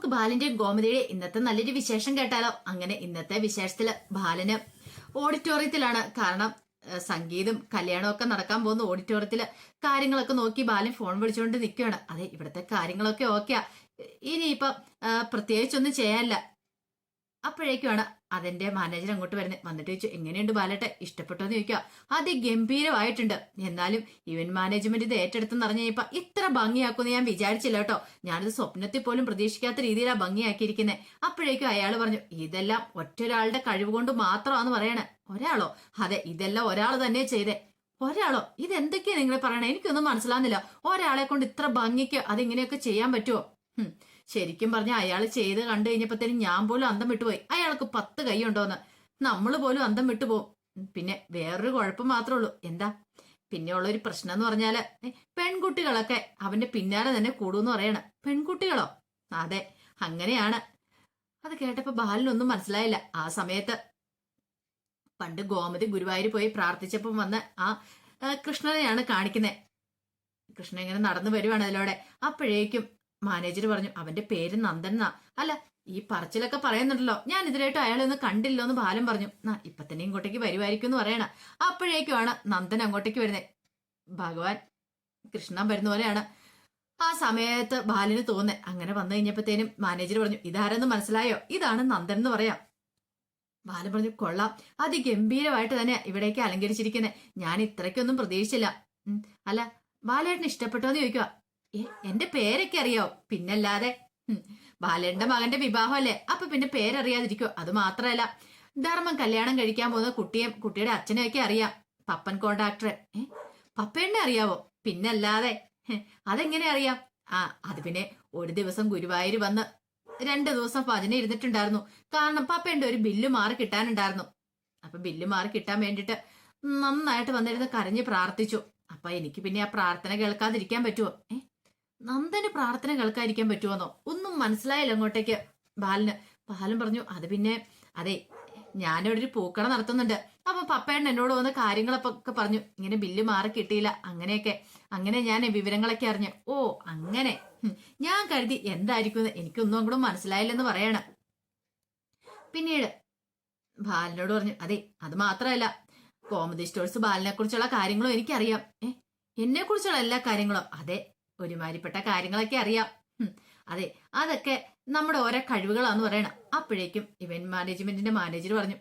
നമുക്ക് ബാലന്റെയും ഗോമതിയുടെ ഇന്നത്തെ നല്ലൊരു വിശേഷം കേട്ടാലോ? അങ്ങനെ ഇന്നത്തെ വിശേഷത്തില് ബാലന് ഓഡിറ്റോറിയത്തിലാണ്. കാരണം സംഗീതം കല്യാണവും ഒക്കെ നടക്കാൻ പോകുന്ന ഓഡിറ്റോറിയത്തില് കാര്യങ്ങളൊക്കെ നോക്കി ബാലൻ ഫോൺ വിളിച്ചുകൊണ്ട് നിൽക്കുകയാണ്. അതെ, ഇവിടുത്തെ കാര്യങ്ങളൊക്കെ ഓക്കെയാ, ഇനിയിപ്പം പ്രത്യേകിച്ചൊന്നും ചെയ്യാനില്ല. അപ്പോഴേക്കുമാണ് അതിന്റെ മാനേജർ അങ്ങോട്ട് വരുന്നത്. വന്നിട്ട് ചോദിച്ചു, എങ്ങനെയുണ്ട് ബാലേട്ട, ഇഷ്ടപ്പെട്ടോ എന്ന് ചോദിക്കുക. അതിഗംഭീരമായിട്ടുണ്ട്. എന്നാലും ഇവന്റ് മാനേജ്മെന്റ് ഇത് ഏറ്റെടുത്തെന്ന് അറിഞ്ഞപ്പോ ഇത്ര ഭംഗിയാക്കുമെന്ന് ഞാൻ വിചാരിച്ചില്ല കേട്ടോ. ഞാനിത് സ്വപ്നത്തിൽ പോലും പ്രതീക്ഷിക്കാത്ത രീതിയിലാണ് ഭംഗിയാക്കിയിരിക്കുന്നത്. അപ്പോഴേക്കും അയാൾ പറഞ്ഞു, ഇതെല്ലാം ഒറ്റൊരാളുടെ കഴിവ് കൊണ്ട് മാത്രമാണെന്ന് പറയണേ. ഒരാളോ? അതെ, ഇതെല്ലാം ഒരാൾ തന്നെ ചെയ്തേ. ഒരാളോ? ഇതെന്തൊക്കെയാ നിങ്ങൾ പറയണേ? എനിക്കൊന്നും മനസ്സിലാവുന്നില്ല. ഒരാളെ കൊണ്ട് ഇത്ര ഭംഗിക്ക് അതിങ്ങനെയൊക്കെ ചെയ്യാൻ പറ്റുമോ? ശരിക്കും പറഞ്ഞ അയാൾ ചെയ്ത് കണ്ടു കഴിഞ്ഞപ്പോഴത്തേനും ഞാൻ പോലും അന്തം വിട്ടുപോയി. അയാൾക്ക് 10 കൈയുണ്ടോന്ന് നമ്മൾ പോലും അന്തം വിട്ടുപോകും. പിന്നെ വേറൊരു കുഴപ്പം മാത്രമേ ഉള്ളൂ. എന്താ? പിന്നെ ഉള്ളൊരു പ്രശ്നം എന്ന് പറഞ്ഞാല് പെൺകുട്ടികളൊക്കെ അവന്റെ പിന്നാലെ തന്നെ കൂടുമെന്ന് പറയണം. പെൺകുട്ടികളോ? അതെ, അങ്ങനെയാണ്. അത് കേട്ടപ്പോ ബാലിനൊന്നും മനസ്സിലായില്ല. ആ സമയത്ത് പണ്ട് ഗോമതി ഗുരുവായൂർ പോയി പ്രാർത്ഥിച്ചപ്പം വന്ന് ആ കൃഷ്ണനെയാണ് കാണിക്കുന്നത്. കൃഷ്ണൻ ഇങ്ങനെ നടന്നു വരുവാണ് അതിലൂടെ. അപ്പോഴേക്കും മാനേജർ പറഞ്ഞു, അവന്റെ പേര് നന്ദൻ എന്നാ. അല്ല, ഈ പറച്ചിലൊക്കെ പറയുന്നുണ്ടല്ലോ, ഞാൻ ഇതിലായിട്ട് അയാളെ ഒന്ന് കണ്ടില്ലോ എന്ന് ബാലൻ പറഞ്ഞു. ഇപ്പൊ തന്നെ ഇങ്ങോട്ടേക്ക് വരുമായിരിക്കും എന്ന് പറയണ. അപ്പോഴേക്കുമാണ് നന്ദൻ അങ്ങോട്ടേക്ക് വരുന്നത്. ഭഗവാൻ കൃഷ്ണൻ വരുന്ന പോലെയാണ് ആ സമയത്ത് ബാലിന് തോന്നുന്നത്. അങ്ങനെ വന്നു കഴിഞ്ഞപ്പോഴത്തേനും മാനേജർ പറഞ്ഞു, ഇതാരെന്ന് മനസ്സിലായോ? ഇതാണ് നന്ദൻ എന്ന് പറയാം. ബാലൻ പറഞ്ഞു, കൊള്ളാം, അതിഗംഭീരമായിട്ട് തന്നെ ഇവിടേക്ക് അലങ്കരിച്ചിരിക്കുന്നത്. ഞാൻ ഇത്രയ്ക്കൊന്നും പ്രതീക്ഷിച്ചില്ല. അല്ല, ബാലേട്ടന് ഇഷ്ടപ്പെട്ടോ എന്ന് ചോദിക്കുക. എന്റെ പേരൊക്കെ അറിയാവോ? പിന്നല്ലാതെ. ബാലന്റെ മകന്റെ വിവാഹമല്ലേ, അപ്പൊ പിന്നെ പേരറിയാതിരിക്കോ? അത് മാത്രല്ല, ധർമ്മം കല്യാണം കഴിക്കാൻ പോകുന്ന കുട്ടിയും കുട്ടിയുടെ അച്ഛനെയൊക്കെ അറിയാം. പപ്പൻ കോൺട്രാക്ടർ. പപ്പേണ്ണെ അറിയാവോ? പിന്നല്ലാതെ. അതെങ്ങനെ അറിയാം? അത് പിന്നെ ഒരു ദിവസം ഗുരുവായൂർ വന്ന് 2 ദിവസം ഭജന ഇരുന്നിട്ടുണ്ടായിരുന്നു. കാരണം പപ്പേന്റെ ഒരു ബില്ല് മാറി കിട്ടാനുണ്ടായിരുന്നു. അപ്പൊ ബില്ല് മാറി കിട്ടാൻ വേണ്ടിട്ട് നന്നായിട്ട് വന്നിരുന്ന് കരഞ്ഞ് പ്രാർത്ഥിച്ചു. അപ്പൊ എനിക്ക് പിന്നെ ആ പ്രാർത്ഥന കേൾക്കാതിരിക്കാൻ പറ്റുമോ? നന്ദന് പ്രാർത്ഥന കേൾക്കാതിരിക്കാൻ പറ്റുമോന്നോ? ഒന്നും മനസ്സിലായില്ല അങ്ങോട്ടേക്ക് ബാലന്. ബാലൻ പറഞ്ഞു, അത് പിന്നെ അതെ, ഞാനിവിടെ ഒരു പൂക്കട നടത്തുന്നുണ്ട്. അപ്പൊ പപ്പേണ്ണ എന്നോട് വന്ന കാര്യങ്ങളൊക്കെ പറഞ്ഞു. ഇങ്ങനെ ബില്ല് മാറി കിട്ടിയില്ല, അങ്ങനെയൊക്കെ. അങ്ങനെ ഞാൻ വിവരങ്ങളൊക്കെ അറിഞ്ഞു. ഓ അങ്ങനെ. ഞാൻ കരുതി എന്തായിരിക്കും, എനിക്കൊന്നും അങ്ങോട്ടും മനസ്സിലായില്ലെന്ന് പറയണം. പിന്നീട് ബാലനോട് പറഞ്ഞു, അതെ, അത് മാത്രമല്ല, കോമഡി സ്റ്റോഴ്സ് ബാലിനെ കുറിച്ചുള്ള കാര്യങ്ങളും എനിക്കറിയാം. എന്നെ കുറിച്ചുള്ള എല്ലാ കാര്യങ്ങളും അതെ, ഒരുമാതിരിപ്പെട്ട കാര്യങ്ങളൊക്കെ അറിയാം. അതെ, അതൊക്കെ നമ്മുടെ ഓരോ കഴിവുകളാന്ന് പറയണം. അപ്പോഴേക്കും ഇവന്റ് മാനേജ്മെന്റിന്റെ മാനേജർ പറഞ്ഞു,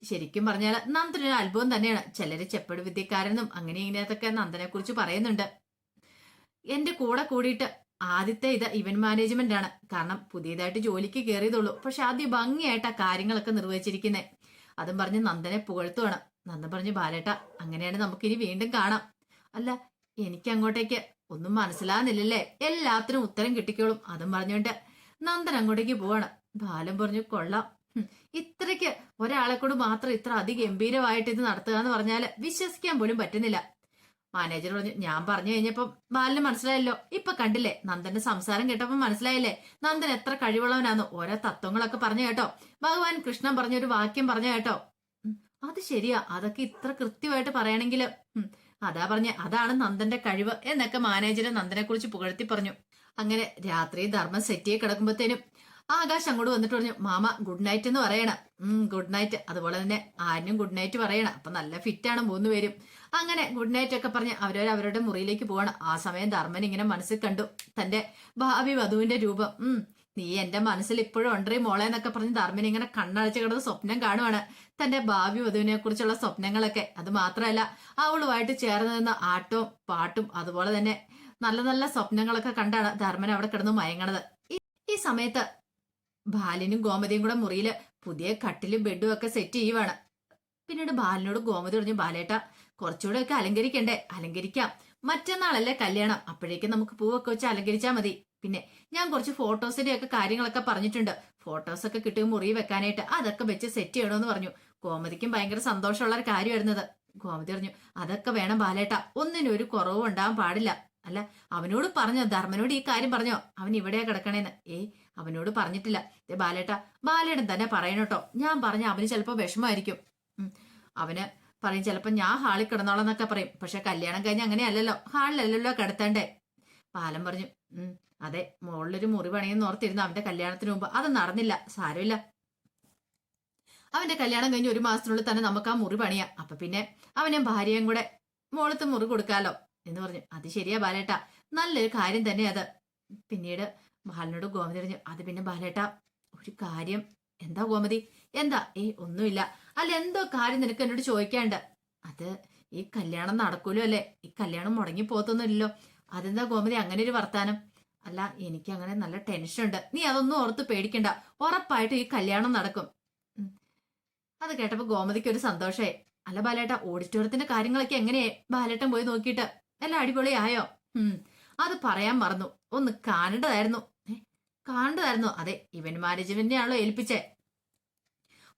ശരിക്കും പറഞ്ഞാൽ നന്ദനൊരു അത്ഭുതം തന്നെയാണ്. ചിലര് ചെപ്പട് വിദ്യക്കാരെന്നും അങ്ങനെ ഇങ്ങനത്തൊക്കെ നന്ദനെ കുറിച്ച് പറയുന്നുണ്ട്. എന്റെ കൂടെ കൂടിയിട്ട് ആദ്യത്തെ ഇത് ഇവന്റ് മാനേജ്മെന്റ് ആണ്. കാരണം പുതിയതായിട്ട് ജോലിക്ക് കയറിയതുള്ളൂ. പക്ഷെ ആദ്യം ഭംഗിയായിട്ടാ കാര്യങ്ങളൊക്കെ നിർവഹിച്ചിരിക്കുന്നത്. അതും പറഞ്ഞ് നന്ദനെ പുകഴ്ത്തുവാണ്. നന്ദൻ പറഞ്ഞു, ബാലേട്ട, അങ്ങനെയാണ് നമുക്കിനി വീണ്ടും കാണാം. അല്ല, എനിക്ക് അങ്ങോട്ടേക്ക് ഒന്നും മനസ്സിലാകുന്നില്ലല്ലേ, എല്ലാത്തിനും ഉത്തരം കിട്ടിക്കോളും. അതും പറഞ്ഞുകൊണ്ട് നന്ദൻ അങ്ങോട്ടേക്ക് പോവാണ്. ബാലൻ പറഞ്ഞു, കൊള്ളാം, ഇത്രയ്ക്ക് ഒരാളെ കൊണ്ട് മാത്രം ഇത്ര അതിഗംഭീരമായിട്ട് ഇത് നടത്തുക എന്ന് പറഞ്ഞാല് വിശ്വസിക്കാൻ പോലും പറ്റുന്നില്ല. മാനേജർ പറഞ്ഞു, ഞാൻ പറഞ്ഞു കഴിഞ്ഞപ്പോ ബാലിന് മനസ്സിലായല്ലോ. ഇപ്പൊ കണ്ടില്ലേ, നന്ദന്റെ സംസാരം കേട്ടപ്പോ മനസ്സിലായില്ലേ നന്ദൻ എത്ര കഴിവുള്ളവനാന്ന്. ഓരോ തത്വങ്ങളൊക്കെ പറഞ്ഞു കേട്ടോ. ഭഗവാൻ കൃഷ്ണൻ പറഞ്ഞൊരു വാക്യം പറഞ്ഞു കേട്ടോ. അത് ശരിയാ, അതൊക്കെ ഇത്ര കൃത്യമായിട്ട് പറയണമെങ്കിൽ അതാ പറഞ്ഞ, അതാണ് നന്ദന്റെ കഴിവ് എന്നൊക്കെ മാനേജർ നന്ദനെ കുറിച്ച് പുകഴ്ത്തി പറഞ്ഞു. അങ്ങനെ രാത്രി ധർമ്മം സെറ്റ് ചെയ്ത് കിടക്കുമ്പോഴത്തേനും ആകാശ് അങ്ങോട്ട് വന്നിട്ട് പറഞ്ഞു, മാമ ഗുഡ് നൈറ്റ് എന്ന് പറയണം. Good night. അതുപോലെ തന്നെ ആരും ഗുഡ് നൈറ്റ് പറയണം. അപ്പൊ നല്ല ഫിറ്റാണ് 3 പേരും. അങ്ങനെ ഗുഡ് നൈറ്റ് ഒക്കെ പറഞ്ഞ് അവരവരുടെ മുറിയിലേക്ക് പോവാണ്. ആ സമയം ധർമ്മൻ ഇങ്ങനെ മനസ്സിൽ കണ്ടു തന്റെ ഭാവി വധുവിന്റെ രൂപം. നീ എന്റെ മനസ്സിൽ ഇപ്പോഴും ഉണ്ടേ മോളെ എന്നൊക്കെ പറഞ്ഞ് ധർമ്മൻ ഇങ്ങനെ കണ്ണടച്ച് കിടന്ന് സ്വപ്നം കാണുവാണ്. തന്റെ ഭാവി വധുവിനെ കുറിച്ചുള്ള സ്വപ്നങ്ങളൊക്കെ. അത് മാത്രമല്ല, അവളുമായിട്ട് ചേർന്ന് നിന്ന ആട്ടവും പാട്ടും അതുപോലെ തന്നെ നല്ല നല്ല സ്വപ്നങ്ങളൊക്കെ കണ്ടാണ് ധർമ്മൻ അവിടെ കിടന്ന് മയങ്ങണത്. ഈ സമയത്ത് ബാലനും ഗോമതിയും കൂടെ മുറിയില് പുതിയ കട്ടിലും ബെഡും ഒക്കെ സെറ്റ് ചെയ്യുവാണ്. പിന്നീട് ബാലനോട് ഗോമതി പറഞ്ഞു, ബാലേട്ട, കുറച്ചുകൂടെ ഒക്കെ അലങ്കരിക്കണ്ടേ? അലങ്കരിക്കാം, മറ്റന്നാളല്ലേ കല്യാണം, അപ്പോഴേക്കും നമുക്ക് പൂവൊക്കെ വെച്ച് അലങ്കരിച്ചാൽ മതി. പിന്നെ ഞാൻ കുറച്ച് ഫോട്ടോസിന്റെ ഒക്കെ കാര്യങ്ങളൊക്കെ പറഞ്ഞിട്ടുണ്ട്. ഫോട്ടോസൊക്കെ കിട്ടും മുറി വെക്കാനായിട്ട്, അതൊക്കെ വെച്ച് സെറ്റ് ചെയ്യണമെന്ന് പറഞ്ഞു. ഗോമതിക്കും ഭയങ്കര സന്തോഷമുള്ള ഒരു കാര്യമായിരുന്നത്. ഗോമതി പറഞ്ഞു, അതൊക്കെ വേണം ബാലേട്ട, ഒന്നിനും ഒരു കുറവും ഉണ്ടാവാൻ പാടില്ല. അല്ല, അവനോട് പറഞ്ഞോ? ധർമ്മനോട് ഈ കാര്യം പറഞ്ഞോ? അവൻ ഇവിടെയാ കിടക്കണേന്ന്. അവനോട് പറഞ്ഞിട്ടില്ല. ബാലേട്ട, ബാലേട്ടൻ തന്നെ പറയണോട്ടോ. ഞാൻ പറഞ്ഞ അവന് ചിലപ്പോ വിഷമമായിരിക്കും. അവന് പറയും ചിലപ്പോ ഞാൻ ഹാളിൽ കിടന്നോളാം എന്നൊക്കെ പറയും. പക്ഷെ കല്യാണം കഴിഞ്ഞ് അങ്ങനെയല്ലല്ലോ, ഹാളിലല്ലല്ലോ കിടത്തേണ്ടേ. ബാലൻ പറഞ്ഞു, അതെ, മുകളിലൊരു മുറി പണിയെന്ന് ഓർത്തിരുന്നു അവന്റെ കല്യാണത്തിന് മുമ്പ്. അത് നടന്നില്ല, സാരമില്ല. അവന്റെ കല്യാണം കഴിഞ്ഞ് 1 മാസത്തിനുള്ളിൽ തന്നെ നമുക്ക് ആ മുറി പണിയാം. അപ്പൊ പിന്നെ അവനും ഭാര്യയും കൂടെ മോളത്ത് മുറി കൊടുക്കാലോ എന്ന് പറഞ്ഞു. അത് ശരിയാ ബാലേട്ട, നല്ലൊരു കാര്യം തന്നെ അത്. പിന്നീട് ബാലനോട് ഗോമതി പറഞ്ഞു, അത് പിന്നെ ബാലേട്ട ഒരു കാര്യം. എന്താ ഗോമതി? എന്താ? ഒന്നുമില്ല. അല്ല, എന്തോ കാര്യം നിനക്ക് എന്നോട് ചോദിക്കാണ്ട്. അത് ഈ കല്യാണം നടക്കൂലോ അല്ലേ? ഈ കല്യാണം മുടങ്ങി പോത്തൊന്നുമില്ലല്ലോ. അതെന്താ ഗോമതി അങ്ങനെ ഒരു വർത്താനം? അല്ല, എനിക്ക് അങ്ങനെ നല്ല ടെൻഷൻ ഉണ്ട്. നീ അതൊന്നും ഓർത്ത് പേടിക്കണ്ട, ഉറപ്പായിട്ടും ഈ കല്യാണം നടക്കും. ഉം. അത് കേട്ടപ്പോ ഗോമതിക്ക് ഒരു സന്തോഷമായി. അല്ല ബാലേട്ട, ഓഡിറ്റോറിയത്തിന്റെ കാര്യങ്ങളൊക്കെ എങ്ങനെയാ? ബാലേട്ടൻ പോയി നോക്കിയിട്ട് എല്ലാം അടിപൊളിയായോ? അത് പറയാൻ മറന്നു, ഒന്ന് കാണേണ്ടതായിരുന്നു. കാണേണ്ടതായിരുന്നു. അതെ, ഇവന്റ് മാനേജ്മെന്റിനെ ആണല്ലോ ഏൽപ്പിച്ചേ.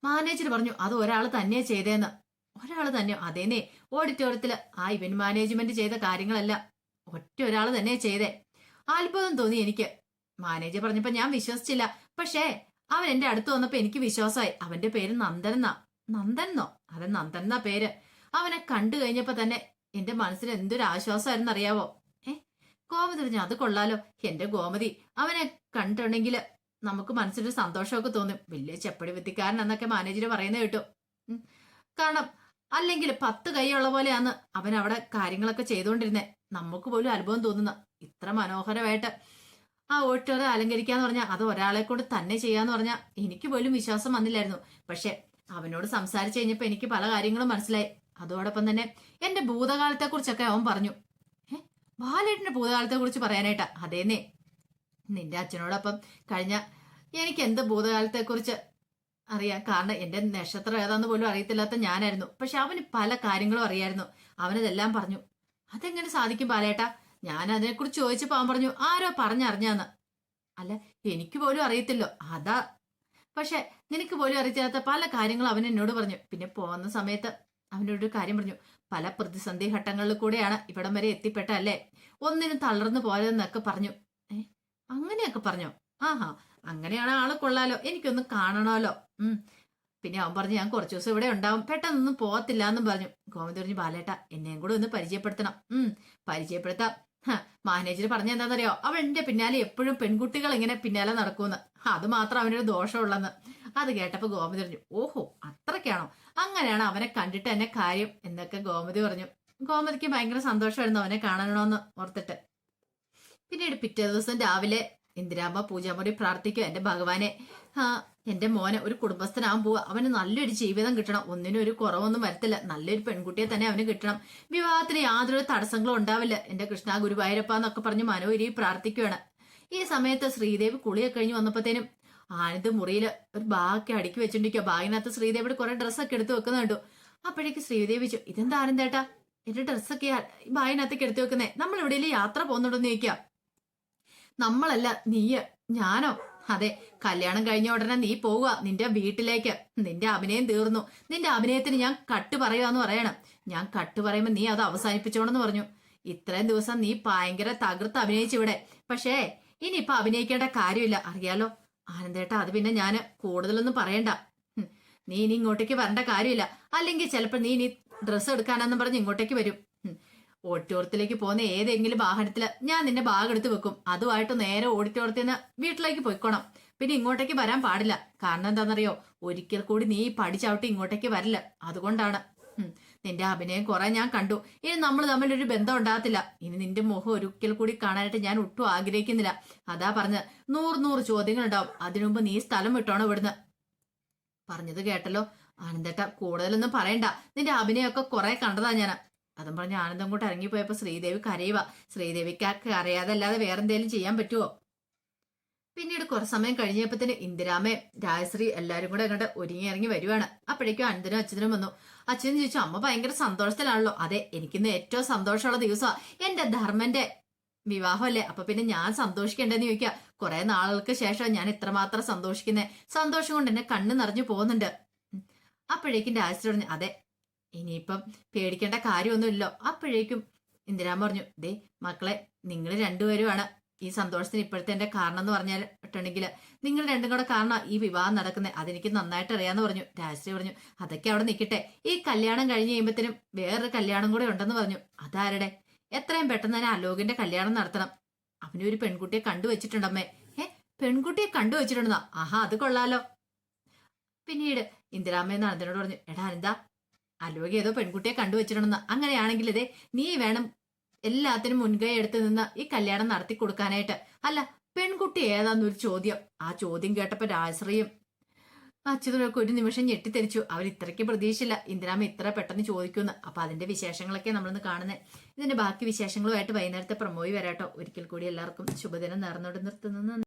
മാനേജർ പറഞ്ഞു അത് ഒരാൾ തന്നെയാ ചെയ്തേന്ന്. ഒരാൾ തന്നെയോ? അതേന്നേ, ഓഡിറ്റോറിയത്തില് ആ ഇവന്റ് മാനേജ്മെന്റ് ചെയ്ത കാര്യങ്ങളെല്ലാം ഒറ്റ ഒരാൾ തന്നെയാ ചെയ്തേ. അത്ഭുതം തോന്നി എനിക്ക്. മാനേജർ പറഞ്ഞപ്പോ ഞാൻ വിശ്വസിച്ചില്ല. പക്ഷേ അവൻ എന്റെ അടുത്ത് വന്നപ്പോ എനിക്ക് വിശ്വാസമായി. അവന്റെ പേര് നന്ദനെന്നാ. നന്ദനെന്നോ? അതെ, നന്ദൻ എന്നാ പേര്. അവനെ കണ്ടു കഴിഞ്ഞപ്പോ തന്നെ എന്റെ മനസ്സിൽ എന്തൊരു ആശ്വാസമായിരുന്നു അറിയാവോ? ഗോമതി പറഞ്ഞു, അത് കൊള്ളാലോ എന്റെ ഗോമതി. അവനെ കണ്ടിട്ടുണ്ടെങ്കിൽ നമുക്ക് മനസ്സിലൊരു സന്തോഷമൊക്കെ തോന്നും. വലിയ ചെപ്പടി വിത്തിക്കാരൻ എന്നൊക്കെ മാനേജർ പറയുന്നത് കേട്ടു. കാരണം അല്ലെങ്കിൽ 10 കൈയുള്ള പോലെയാണ് അവൻ അവിടെ കാര്യങ്ങളൊക്കെ ചെയ്തുകൊണ്ടിരുന്നേ. നമുക്ക് പോലും അത്ഭുതം തോന്നുന്ന ഇത്ര മനോഹരമായിട്ട് ആ ഓഡിറ്റോറിയം അലങ്കരിക്കാന്ന് പറഞ്ഞാൽ അത് ഒരാളെ കൊണ്ട് തന്നെ ചെയ്യാന്ന് പറഞ്ഞാൽ എനിക്ക് പോലും വിശ്വാസം വന്നില്ലായിരുന്നു. പക്ഷെ അവനോട് സംസാരിച്ചു കഴിഞ്ഞപ്പോ എനിക്ക് പല കാര്യങ്ങളും മനസ്സിലായി. അതോടൊപ്പം തന്നെ എന്റെ ഭൂതകാലത്തെ കുറിച്ചൊക്കെ അവൻ പറഞ്ഞു. ബാലേട്ടന്റെ ഭൂതകാലത്തെ കുറിച്ച് പറയാനായിട്ടാ? അതേന്നേ, നിന്റെ അച്ഛനോടൊപ്പം കഴിഞ്ഞ എനിക്ക് എന്ത് ഭൂതകാലത്തെ കുറിച്ച് അറിയാം. കാരണം എന്റെ നക്ഷത്രം ഏതാന്ന് പോലും അറിയത്തില്ലാത്ത ഞാനായിരുന്നു. പക്ഷെ അവന് പല കാര്യങ്ങളും അറിയായിരുന്നു. അവനതെല്ലാം പറഞ്ഞു. അതെങ്ങനെ സാധിക്കും ബാലേട്ട? ഞാൻ അതിനെക്കുറിച്ച് ചോദിച്ചപ്പോ അവൻ പറഞ്ഞു ആരോ പറഞ്ഞറിഞ്ഞാന്ന്. അല്ല, എനിക്ക് പോലും അറിയത്തില്ലോ. അതാ. പക്ഷെ നിനക്ക് പോലും അറിയത്തില്ലാത്ത പല കാര്യങ്ങളും അവൻ എന്നോട് പറഞ്ഞു. പിന്നെ പോകുന്ന സമയത്ത് അവനോടൊരു കാര്യം പറഞ്ഞു. പല പ്രതിസന്ധി ഘട്ടങ്ങളിൽ കൂടെയാണ് ഇവിടം വരെ എത്തിപ്പെട്ടല്ലേ, ഒന്നിനും തളർന്നു പോയതെന്നൊക്കെ പറഞ്ഞു. അങ്ങനെയൊക്കെ പറഞ്ഞോ? ആഹാ, അങ്ങനെയാണ്. ആള് കൊള്ളാലോ, എനിക്കൊന്ന് കാണണമല്ലോ. പിന്നെ അവൻ പറഞ്ഞു ഞാൻ കുറച്ചു ദിവസം ഇവിടെ ഉണ്ടാവും, പെട്ടെന്നൊന്നും പോകത്തില്ല എന്നും പറഞ്ഞു. ഗോമതി പറഞ്ഞു, ബാലേട്ട എന്നെയും കൂടെ ഒന്ന് പരിചയപ്പെടുത്തണം. പരിചയപ്പെടുത്താം. മാനേജർ പറഞ്ഞ എന്താണെന്നറിയോ? അവന്റെ പിന്നാലെ എപ്പോഴും പെൺകുട്ടികൾ ഇങ്ങനെ പിന്നാലെ നടക്കൂന്ന്. അത് മാത്രം അവനൊരു ദോഷമുള്ളെന്ന്. അത് കേട്ടപ്പോ ഗോമതി പറഞ്ഞു, ഓഹോ അത്രയ്ക്കാണോ? അങ്ങനെയാണ് അവനെ കണ്ടിട്ട് എന്നെ കാര്യം എന്നൊക്കെ ഗോമതി പറഞ്ഞു. ഗോമതിക്ക് ഭയങ്കര സന്തോഷമായിരുന്നു അവനെ കാണണമെന്ന് ഓർത്തിട്ട്. പിന്നീട് പിറ്റേ ദിവസം രാവിലെ ഇന്ദിരാമ്മ പൂജാമുറി പ്രാർത്ഥിക്കും, എന്റെ ഭഗവാനെ, എന്റെ മോനെ ഒരു കുടുംബസ്ഥനാവാൻ പോവാ. അവന് നല്ലൊരു ജീവിതം കിട്ടണം, ഒന്നിനും ഒരു കുറവൊന്നും വരത്തില്ല, നല്ലൊരു പെൺകുട്ടിയെ തന്നെ അവന് കിട്ടണം, വിവാഹത്തിന് യാതൊരു തടസ്സങ്ങളും ഉണ്ടാവില്ല, എന്റെ കൃഷ്ണ ഗുരുവായൂരപ്പ എന്നൊക്കെ പറഞ്ഞ് മനോരി പ്രാർത്ഥിക്കുകയാണ്. ഈ സമയത്ത് ശ്രീദേവി കുളിയൊക്കെ കഴിഞ്ഞ് വന്നപ്പോഴത്തേനും ആനന്ദ് മുറിയിൽ ഒരു ബാഗൊക്കെ അടുക്കി വെച്ചിട്ടിരിക്കുക. ബാഗിനകത്ത് ശ്രീദേവിയുടെ കുറെ ഡ്രസ്സൊക്കെ എടുത്ത് വെക്കുന്ന കണ്ടു. അപ്പോഴേക്ക് ശ്രീദേവി ചോദിച്ചു, ഇതെന്താ ആനന്ദേട്ടാ എന്റെ ഡ്രസ്സൊക്കെ ബാഗിനകത്തേക്ക് എടുത്തു വെക്കുന്നേ? നമ്മൾ എവിടെയെങ്കിലും യാത്ര പോകുന്നുണ്ടോന്ന് ചോദിക്കാം. നമ്മളല്ല, നീയ്. ഞാനോ? അതെ, കല്യാണം കഴിഞ്ഞ ഉടനെ നീ പോവുക നിന്റെ വീട്ടിലേക്ക്. നിന്റെ അഭിനയം തീർന്നു. നിന്റെ അഭിനയത്തിന് ഞാൻ കട്ട് പറയുവാന്ന് പറയണം. ഞാൻ കട്ട് പറയുമ്പോ നീ അത് അവസാനിപ്പിച്ചോണെന്ന് പറഞ്ഞു. ഇത്രയും ദിവസം നീ ഭയങ്കര തകർത്ത് അഭിനയിച്ചു ഇവിടെ. പക്ഷേ ഇനിയിപ്പൊ അഭിനയിക്കേണ്ട കാര്യമില്ല, അറിയാലോ ആനന്ദേട്ടാ. അത് പിന്നെ ഞാന് കൂടുതലൊന്നും പറയണ്ട. നീ ഇനി ഇങ്ങോട്ടേക്ക് വരേണ്ട കാര്യമില്ല. അല്ലെങ്കിൽ ചിലപ്പോ നീ ഇനി ഡ്രസ്സ് എടുക്കാനെന്നും പറഞ്ഞ് ഇങ്ങോട്ടേക്ക് വരും. ഓഡിറ്റോറിയത്തിലേക്ക് പോകുന്ന ഏതെങ്കിലും വാഹനത്തില് ഞാൻ നിന്റെ ബാഗ് എടുത്ത് വെക്കും. അതുമായിട്ട് നേരെ ഓഡിറ്റോറിയത്തിൽ നിന്ന് വീട്ടിലേക്ക് പോയിക്കോണം. പിന്നെ ഇങ്ങോട്ടേക്ക് വരാൻ പാടില്ല. കാരണം എന്താണെന്നറിയോ? ഒരിക്കൽ കൂടി നീ പഠിച്ചവിട്ട് ഇങ്ങോട്ടേക്ക് വരില്ല. അതുകൊണ്ടാണ്. നിന്റെ അഭിനയം കുറെ ഞാൻ കണ്ടു. ഇനി നമ്മൾ തമ്മിലൊരു ബന്ധം ഉണ്ടാകത്തില്ല. ഇനി നിന്റെ മുഖം ഒരിക്കൽ കൂടി കാണാനായിട്ട് ഞാൻ ഒട്ടും ആഗ്രഹിക്കുന്നില്ല. അതാ പറഞ്ഞത്. 100 ചോദ്യങ്ങൾ ഉണ്ടാവും. അതിനുമുമ്പ് നീ സ്ഥലം വിട്ടോണം ഇവിടുന്ന്. പറഞ്ഞത് കേട്ടല്ലോ ആനന്ദേട്ട, കൂടുതലൊന്നും പറയണ്ട. നിന്റെ അഭിനയമൊക്കെ കുറെ കണ്ടതാ ഞാൻ. അതും പറഞ്ഞ് ആനന്ദം കൂട്ട് ഇറങ്ങിപ്പോയപ്പോ ശ്രീദേവി കരയുക. ശ്രീദേവിക്ക് അറിയാതല്ലാതെ വേറെന്തേലും ചെയ്യാൻ പറ്റുമോ? പിന്നീട് കുറച്ച് സമയം കഴിഞ്ഞപ്പത്തിന് ഇന്ദിരാമയും രാജശ്രീ എല്ലാരും കൂടെ കണ്ട് ഒരുങ്ങി ഇറങ്ങി വരുവാണ്. അപ്പോഴേക്കും അനന്തനും അച്ഛനും വന്നു. അച്ഛനും ചോദിച്ചു, അമ്മ ഭയങ്കര സന്തോഷത്തിലാണല്ലോ? അതെ, എനിക്കിന്ന് ഏറ്റവും സന്തോഷമുള്ള ദിവസമാണ്. എന്റെ ധർമ്മന്റെ വിവാഹമല്ലേ, അപ്പൊ പിന്നെ ഞാൻ സന്തോഷിക്കണ്ടെന്ന് ചോദിക്കുക. കുറെ നാളുകൾക്ക് ശേഷം ഞാൻ ഇത്രമാത്രം സന്തോഷിക്കുന്നേ. സന്തോഷം കൊണ്ട് എന്നെ കണ്ണ് നിറഞ്ഞു പോകുന്നുണ്ട്. അപ്പോഴേക്കും രാജശ്രീ പറഞ്ഞു, അതെ ഇനിയിപ്പം പേടിക്കേണ്ട കാര്യമൊന്നുമില്ലോ. അപ്പോഴേക്കും ഇന്ദിരാമ പറഞ്ഞു, ദേ മക്കളെ, നിങ്ങൾ രണ്ടുപേരുമാണ് ഈ സന്തോഷത്തിന് ഇപ്പോഴത്തെ എന്റെ കാരണം എന്ന് പറഞ്ഞിട്ടുണ്ടെങ്കിൽ നിങ്ങൾ രണ്ടും കൂടെ കാരണം ഈ വിവാഹം നടക്കുന്നത്. അതെനിക്ക് നന്നായിട്ട് അറിയാന്ന് പറഞ്ഞു. രാജശ്രീ പറഞ്ഞു, അതൊക്കെ അവിടെ നിൽക്കട്ടെ. ഈ കല്യാണം കഴിഞ്ഞ് കഴിയുമ്പത്തിനും വേറൊരു കല്യാണം കൂടെ ഉണ്ടെന്ന് പറഞ്ഞു. അതാരുടെ? എത്രയും പെട്ടെന്ന് തന്നെ അലോകിന്റെ കല്യാണം നടത്തണം. അവനൊരു പെൺകുട്ടിയെ കണ്ടുവച്ചിട്ടുണ്ടമ്മേ. പെൺകുട്ടിയെ കണ്ടുവച്ചിട്ടുണ്ടെന്നാ? ആഹാ, അത് കൊള്ളാലോ. പിന്നീട് ഇന്ദിരാമ്മ അനന്തനോട് പറഞ്ഞു, എടാ അനന്ത, അലോകി ഏതോ പെൺകുട്ടിയെ കണ്ടുവച്ചിട്ടുണ്ടെന്ന്. അങ്ങനെയാണെങ്കിൽ ഇതേ നീ വേണം എല്ലാത്തിനും മുൻകൈ എടുത്ത് നിന്ന് ഈ കല്യാണം നടത്തി കൊടുക്കാനായിട്ട്. അല്ല, പെൺകുട്ടി ഏതാന്നൊരു ചോദ്യം. ആ ചോദ്യം കേട്ടപ്പോ രാജശ്രീയും അച്യുതനൊക്കെ ഒരു നിമിഷം ഞെട്ടിത്തെരിച്ചു. അവർ ഇത്രയ്ക്ക് പ്രതീക്ഷയില്ല ഇന്ദിരാമ്മ ഇത്ര പെട്ടെന്ന് ചോദിക്കുമെന്ന്. അപ്പൊ അതിന്റെ വിശേഷങ്ങളൊക്കെ നമ്മളിന്ന് കാണുന്നത്. ഇതിന്റെ ബാക്കി വിശേഷങ്ങളുമായിട്ട് വൈകുന്നേരത്തെ പ്രമോയി വരാട്ടോ. ഒരിക്കൽ കൂടി എല്ലാവർക്കും ശുഭദിനം നേർന്നോട് നിർത്തുന്നു.